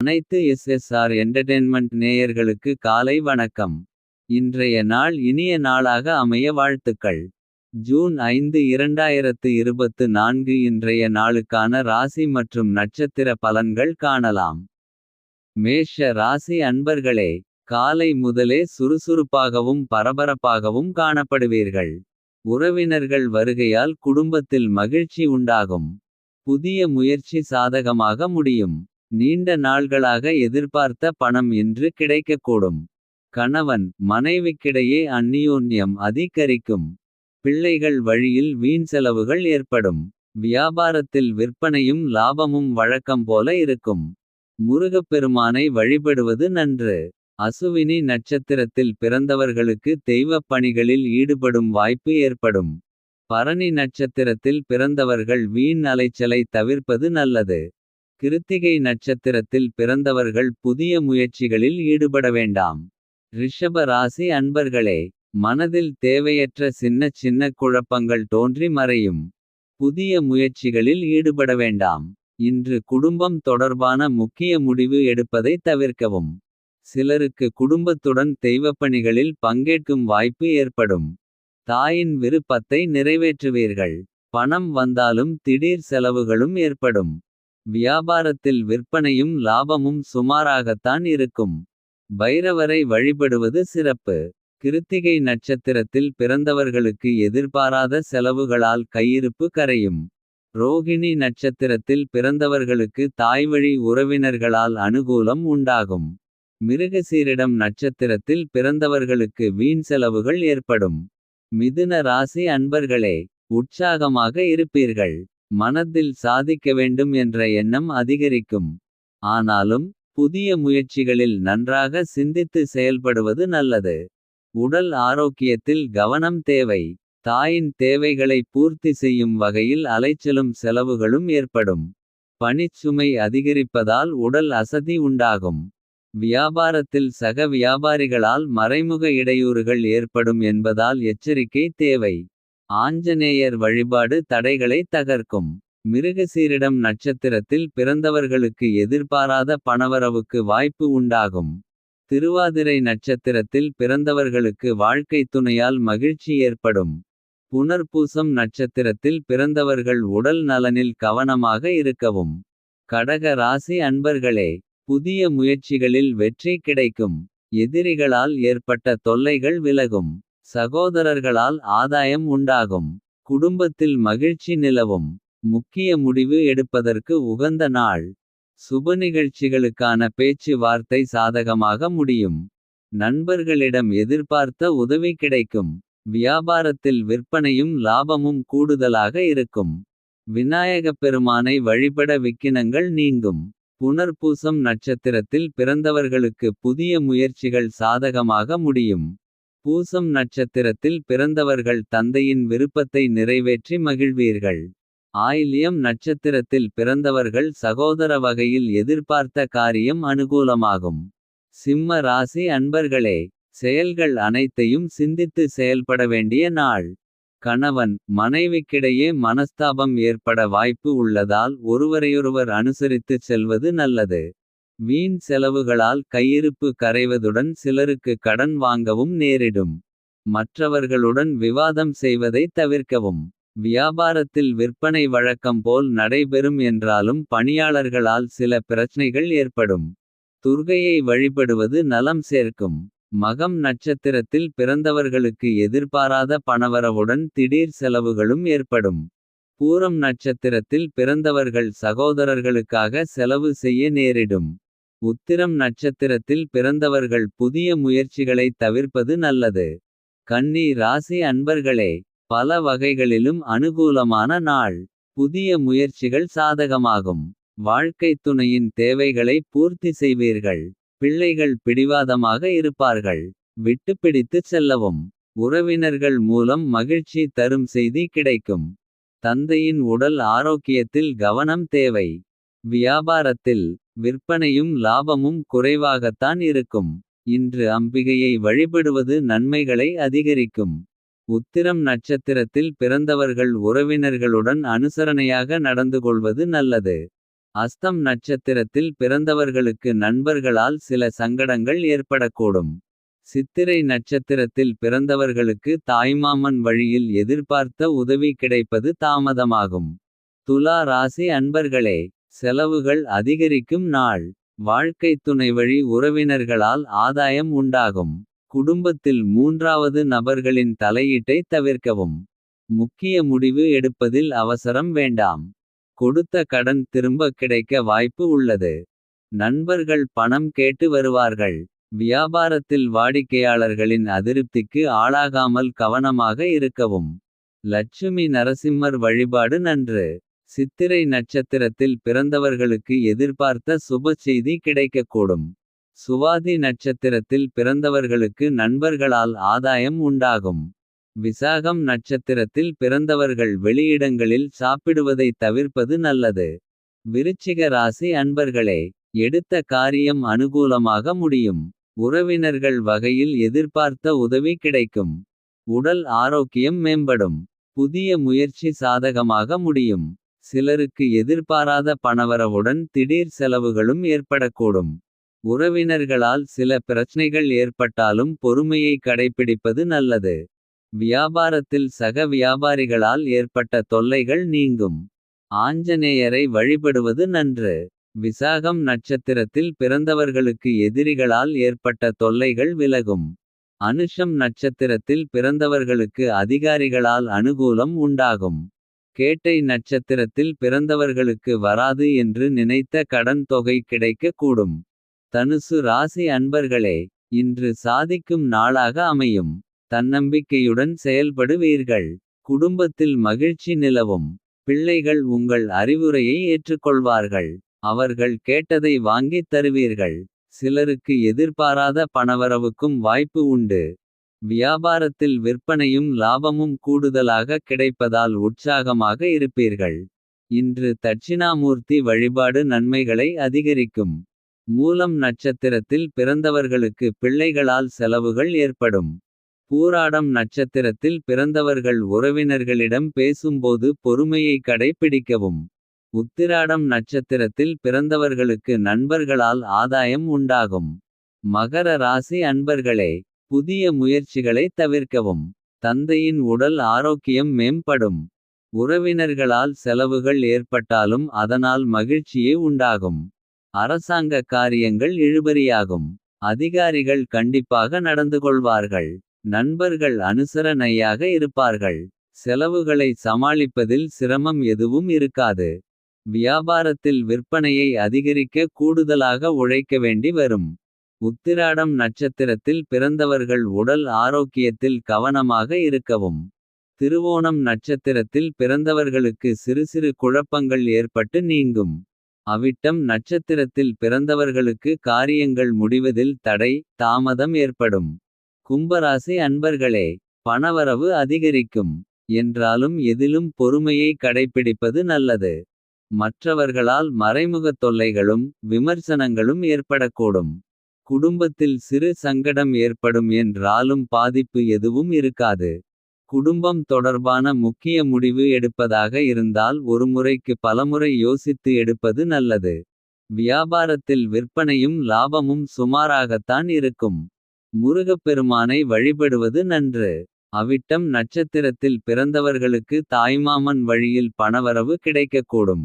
அனைத்து SSR entertainment நேயர்களுக்கு காலை வணக்கம். இன்றைய நாள் இனிய நாளாக அமைய வாழ்த்துக்கள். ஜூன் 5 2024 இன்றைய நாளுக்கான ராசி மற்றும் நட்சத்திர பலன்கள் காணலாம். மேஷ ராசி அன்பர்களே, காலை முதலே சுறுசுறுப்பாகவும் பரபரப்பாகவும் காணப்படுவீர்கள். உறவினர்கள் வருகையால் குடும்பத்தில் மகிழ்ச்சி உண்டாகும். புதிய முயற்சி சாதகமாக முடியும். நீண்ட நாள்களாக எதிர்பார்த்த பணம் இன்று கிடைக்கக்கூடும். கணவன் மனைவிக்கிடையே அந்நியோன்யம் அதிகரிக்கும். பிள்ளைகள் வழியில் வீண் செலவுகள் ஏற்படும். வியாபாரத்தில் விற்பனையும் லாபமும் வழக்கம் போல இருக்கும். முருகப்பெருமானை வழிபடுவது நன்று. அசுவினி நட்சத்திரத்தில் பிறந்தவர்களுக்கு தெய்வப் பணிகளில் ஈடுபடும் வாய்ப்பு ஏற்படும். பரணி நட்சத்திரத்தில் பிறந்தவர்கள் வீண் அலைச்சலை தவிர்ப்பது நல்லது. கிருத்திகை நட்சத்திரத்தில் பிறந்தவர்கள் புதிய முயற்சிகளில் ஈடுபட வேண்டாம். ரிஷப ராசி அன்பர்களே, மனதில் தேவையற்ற சின்ன குழப்பங்கள் தோன்றி மறையும். புதிய முயற்சிகளில் ஈடுபட வேண்டாம். இன்று குடும்பம் தொடர்பான முக்கிய முடிவு எடுப்பதை தவிர்க்கவும். சிலருக்கு குடும்பத்துடன் தெய்வப்பணிகளில் பங்கேற்கும் வாய்ப்பு ஏற்படும். தாயின் விருப்பத்தை நிறைவேற்றுவீர்கள். பணம் வந்தாலும் திடீர் செலவுகளும் ஏற்படும். வியாபாரத்தில் விற்பனையும் லாபமும் சுமாராகத்தான் இருக்கும். பைரவரை வழிபடுவது சிறப்பு. கிருத்திகை நட்சத்திரத்தில் பிறந்தவர்களுக்கு எதிர்பாராத செலவுகளால் கையிருப்பு கரையும். ரோகிணி நட்சத்திரத்தில் பிறந்தவர்களுக்கு தாய்வழி உறவினர்களால் அனுகூலம் உண்டாகும். மிருகசீரிடம் நட்சத்திரத்தில் பிறந்தவர்களுக்கு வீண் செலவுகள் ஏற்படும். மிதுன ராசி அன்பர்களே, உற்சாகமாக இருப்பீர்கள். மனதில் சாதிக்க வேண்டும் என்ற எண்ணம் அதிகரிக்கும். ஆனாலும் புதிய முயற்சிகளில் நன்றாக சிந்தித்து செயல்படுவது நல்லது. உடல் ஆரோக்கியத்தில் கவனம் தேவை. தாயின் தேவைகளை பூர்த்தி செய்யும் வகையில் அலைச்சலும் செலவுகளும் ஏற்படும். பணிச்சுமை அதிகரிப்பதால் உடல் அசதி உண்டாகும். வியாபாரத்தில் சக வியாபாரிகளால் மறைமுக இடையூறுகள் ஏற்படும் என்பதால் எச்சரிக்கை தேவை. ஆஞ்சநேயர் வழிபாடு தடைகளை தகர்க்கும். மிருகசீரிடம் நட்சத்திரத்தில் பிறந்தவர்களுக்கு எதிர்பாராத பணவரவுக்கு வாய்ப்பு உண்டாகும். திருவாதிரை நட்சத்திரத்தில் பிறந்தவர்களுக்கு வாழ்க்கை துணையால் மகிழ்ச்சி ஏற்படும். புனர்பூசம் நட்சத்திரத்தில் பிறந்தவர்கள் உடல் நலனில் கவனமாக இருக்கவும். கடக ராசி அன்பர்களே, புதிய முயற்சிகளில் வெற்றி கிடைக்கும். எதிரிகளால் ஏற்பட்ட தொல்லைகள் விலகும். சகோதரர்களால் ஆதாயம் உண்டாகும். குடும்பத்தில் மகிழ்ச்சி நிலவும். முக்கிய முடிவு எடுப்பதற்கு உகந்த நாள். சுப நிகழ்ச்சிகளுக்கான பேச்சு வார்த்தை சாதகமாக முடியும். நண்பர்களிடம் எதிர்பார்த்த உதவி கிடைக்கும். வியாபாரத்தில் விற்பனையும் லாபமும் கூடுதலாக இருக்கும். விநாயகப் பெருமானை வழிபட விக்கினங்கள் நீங்கும். புனர்பூசம் நட்சத்திரத்தில் பிறந்தவர்களுக்கு புதிய முயற்சிகள் சாதகமாக முடியும். பூசம் நட்சத்திரத்தில் பிறந்தவர்கள் தந்தையின் விருப்பத்தை நிறைவேற்றி மகிழ்வீர்கள். ஆயில்யம் நட்சத்திரத்தில் பிறந்தவர்கள் சகோதர வகையில் எதிர்பார்த்த காரியம் அனுகூலமாகும். சிம்ம ராசி அன்பர்களே, செயல்கள் அனைத்தையும் சிந்தித்து செயல்பட வேண்டிய நாள். கணவன் மனைவிக்கிடையே மனஸ்தாபம் ஏற்பட வாய்ப்பு உள்ளதால் ஒருவரையொருவர் அனுசரித்து செல்வது நல்லது. வீண் செலவுகளால் கையிருப்பு கரைவதுடன் சிலருக்கு கடன் வாங்கவும் நேரிடும். மற்றவர்களுடன் விவாதம் செய்வதை தவிர்க்கவும். வியாபாரத்தில் விற்பனை வழக்கம் போல் நடைபெறும் என்றாலும் பணியாளர்களால் சில பிரச்சனைகள் ஏற்படும். துர்க்கையை வழிபடுவது நலம் சேர்க்கும். மகம் நட்சத்திரத்தில் பிறந்தவர்களுக்கு எதிர்பாராத பணவரவுடன் திடீர் செலவுகளும் ஏற்படும். பூரம் நட்சத்திரத்தில் பிறந்தவர்கள் சகோதரர்களுக்காக செலவு செய்ய நேரிடும். உத்திரம் நட்சத்திரத்தில் பிறந்தவர்கள் புதிய முயற்சிகளை தவிர்ப்பது நல்லது. கன்னி ராசி அன்பர்களே, பல வகைகளிலும் அனுகூலமான நாள். புதிய முயற்சிகள் சாதகமாகும். வாழ்க்கை துணையின் தேவைகளை பூர்த்தி செய்வீர்கள். பிள்ளைகள் பிடிவாதமாக இருப்பார்கள். விட்டுப்பிடித்து செல்லவும். உறவினர்கள் மூலம் மகிழ்ச்சி தரும் செய்தி கிடைக்கும். தந்தையின் உடல் ஆரோக்கியத்தில் கவனம் தேவை. வியாபாரத்தில் விற்பனையும் லாபமும் குறைவாகத்தான் இருக்கும். இன்று அம்பிகையை வழிபடுவது நன்மைகளை அதிகரிக்கும். உத்திரம் நட்சத்திரத்தில் பிறந்தவர்கள் உறவினர்களுடன் அனுசரணையாக நடந்துகொள்வது நல்லது. அஸ்தம் நட்சத்திரத்தில் பிறந்தவர்களுக்கு நண்பர்களால் சில சங்கடங்கள் ஏற்படக்கூடும். சித்திரை நட்சத்திரத்தில் பிறந்தவர்களுக்கு தாய்மாமன் வழியில் எதிர்பார்த்த உதவி கிடைப்பது தாமதமாகும். துலா ராசி அன்பர்களே, செலவுகள் அதிகரிக்கும் நாள். வாழ்க்கை துணை வழி உறவினர்களால் ஆதாயம் உண்டாகும். குடும்பத்தில் மூன்றாவது நபர்களின் தலையீட்டை தவிர்க்கவும். முக்கிய முடிவு எடுப்பதில் அவசரம் வேண்டாம். கொடுத்த கடன் திரும்ப கிடைக்க வாய்ப்பு உள்ளது. நண்பர்கள் பணம் கேட்டு வருவார்கள். வியாபாரத்தில் வாடிக்கையாளர்களின் அதிருப்திக்கு ஆளாகாமல் கவனமாக இருக்கவும். லட்சுமி நரசிம்மர் வழிபாடு நன்று. சித்திரை நட்சத்திரத்தில் பிறந்தவர்களுக்கு எதிர்பார்த்த சுப செய்தி கிடைக்கக்கூடும். சுவாதி நட்சத்திரத்தில் பிறந்தவர்களுக்கு நண்பர்களால் ஆதாயம் உண்டாகும். விசாகம் நட்சத்திரத்தில் பிறந்தவர்கள் வெளியிடங்களில் சாப்பிடுவதை தவிர்ப்பது நல்லது. விருச்சிக ராசி அன்பர்களே, எடுத்த காரியம் அனுகூலமாக முடியும். உறவினர்கள் வகையில் எதிர்பார்த்த உதவி கிடைக்கும். உடல் ஆரோக்கியம் மேம்படும். புதிய முயற்சி சாதகமாக முடியும். சிலருக்கு எதிர்பாராத பணவரவுடன் திடீர் செலவுகளும் ஏற்படக்கூடும். உறவினர்களால் சில பிரச்சனைகள் ஏற்பட்டாலும் பொறுமையை கடைப்பிடிப்பது நல்லது. வியாபாரத்தில் சக வியாபாரிகளால் ஏற்பட்ட தொல்லைகள் நீங்கும். ஆஞ்சநேயரை வழிபடுவது நன்று. விசாகம் நட்சத்திரத்தில் பிறந்தவர்களுக்கு எதிரிகளால் ஏற்பட்ட தொல்லைகள் விலகும். அனுஷம் நட்சத்திரத்தில் பிறந்தவர்களுக்கு அதிகாரிகளால் அனுகூலம் உண்டாகும். கேட்டை நட்சத்திரத்தில் பிறந்தவர்களுக்கு வராது என்று நினைத்த கடன் தொகை கிடைக்க கூடும். தனுசு ராசி அன்பர்களே, இன்று சாதிக்கும் நாளாக அமையும். தன்னம்பிக்கையுடன் செயல்படுவீர்கள். குடும்பத்தில் மகிழ்ச்சி நிலவும். பிள்ளைகள் உங்கள் அறிவுரையை ஏற்றுக்கொள்வார்கள். அவர்கள் கேட்டதை வாங்கித் தருவீர்கள். சிலருக்கு எதிர்பாராத பணவரவுக்கும் வாய்ப்பு உண்டு. வியாபாரத்தில் விற்பனையும் லாபமும் கூடுதலாக கிடைப்பதால் உற்சாகமாக இருப்பீர்கள். இன்று தட்சிணாமூர்த்தி வழிபாடு நன்மைகளை அதிகரிக்கும். மூலம் நட்சத்திரத்தில் பிறந்தவர்களுக்கு பிள்ளைகளால் செலவுகள் ஏற்படும். பூராடம் நட்சத்திரத்தில் பிறந்தவர்கள் உறவினர்களிடம் பேசும்போது பொறுமையை கடைப்பிடிக்கவும். உத்திராடம் நட்சத்திரத்தில் பிறந்தவர்களுக்கு நண்பர்களால் ஆதாயம் உண்டாகும். மகர ராசி அன்பர்களே, புதிய முயற்சிகளை தவிர்க்கவும். தந்தையின் உடல் ஆரோக்கியம் மேம்படும். உறவினர்களால் செலவுகள் ஏற்பட்டாலும் அதனால் மகிழ்ச்சியே உண்டாகும். அரசாங்க காரியங்கள் இழுபறியாகும். அதிகாரிகள் கண்டிப்பாக நடந்து கொள்வார்கள். நண்பர்கள் அனுசரணையாக இருப்பார்கள். செலவுகளை சமாளிப்பதில் சிரமம் எதுவும் இருக்காது. வியாபாரத்தில் விற்பனையை அதிகரிக்க கூடுதலாக உழைக்க வேண்டி வரும். உத்திராடம் நட்சத்திரத்தில் பிறந்தவர்கள் உடல் ஆரோக்கியத்தில் கவனமாக இருக்கவும். திருவோணம் நட்சத்திரத்தில் பிறந்தவர்களுக்கு சிறு சிறு குழப்பங்கள் ஏற்பட்டு நீங்கும். அவிட்டம் நட்சத்திரத்தில் பிறந்தவர்களுக்கு காரியங்கள் முடிவதில் தடை தாமதம் ஏற்படும். கும்பராசி அன்பர்களே, பணவரவு அதிகரிக்கும். என்றாலும் எதிலும் பொறுமையை கடைப்பிடிப்பது நல்லது. மற்றவர்களால் மறைமுகத் தொல்லைகளும் விமர்சனங்களும் ஏற்படக்கூடும். குடும்பத்தில் சிறு சங்கடம் ஏற்படும் என்றாலும் பாதிப்பு எதுவும் இருக்காது. குடும்பம் தொடர்பான முக்கிய முடிவு எடுப்பதாக இருந்தால் ஒருமுறைக்கு பலமுறை யோசித்து எடுப்பது நல்லது. வியாபாரத்தில் விற்பனையும் லாபமும் சுமாராகத்தான் இருக்கும். முருகப்பெருமானை வழிபடுவது நன்று. அவிட்டம் நட்சத்திரத்தில் பிறந்தவர்களுக்கு தாய்மாமன் வழியில் பணவரவு கிடைக்கக்கூடும்.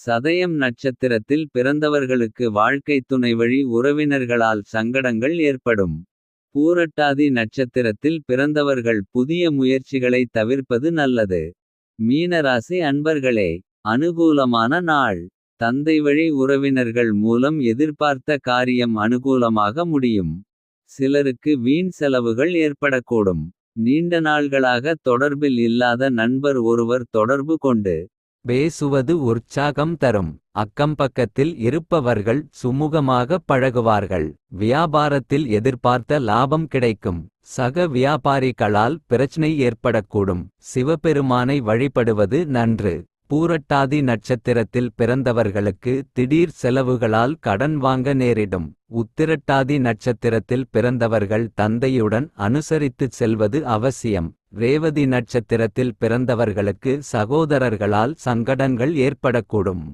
சதயம் நட்சத்திரத்தில் பிறந்தவர்களுக்கு வாழ்க்கை துணை வழி உறவினர்களால் சங்கடங்கள் ஏற்படும். பூரட்டாதி நட்சத்திரத்தில் பிறந்தவர்கள் புதிய முயற்சிகளை தவிர்ப்பது நல்லது. மீனராசி அன்பர்களே, அனுகூலமான நாள். தந்தை வழி உறவினர்கள் மூலம் எதிர்பார்த்த காரியம் அனுகூலமாக முடியும். சிலருக்கு வீண் செலவுகள் ஏற்படக்கூடும். நீண்ட நாள்களாக தொடர்பில் இல்லாத நண்பர் ஒருவர் தொடர்பு கொண்டு பேசுவது உற்சாகம் தரும். அக்கம்பக்கத்தில் இருப்பவர்கள் சுமூகமாக பழகுவார்கள். வியாபாரத்தில் எதிர்பார்த்த லாபம் கிடைக்கும். சக வியாபாரிகளால் பிரச்சனை ஏற்படக்கூடும். சிவபெருமானை வழிபடுவது நன்று. பூரட்டாதி நட்சத்திரத்தில் பிறந்தவர்களுக்கு திடீர் செலவுகளால் கடன் வாங்க நேரிடும். உத்திரட்டாதி நட்சத்திரத்தில் பிறந்தவர்கள் தந்தையுடன் அனுசரித்துச் செல்வது அவசியம். ரேவதி நட்சத்திரத்தில் பிறந்தவர்களுக்கு சகோதரர்களால் சங்கடங்கள் ஏற்படக்கூடும்.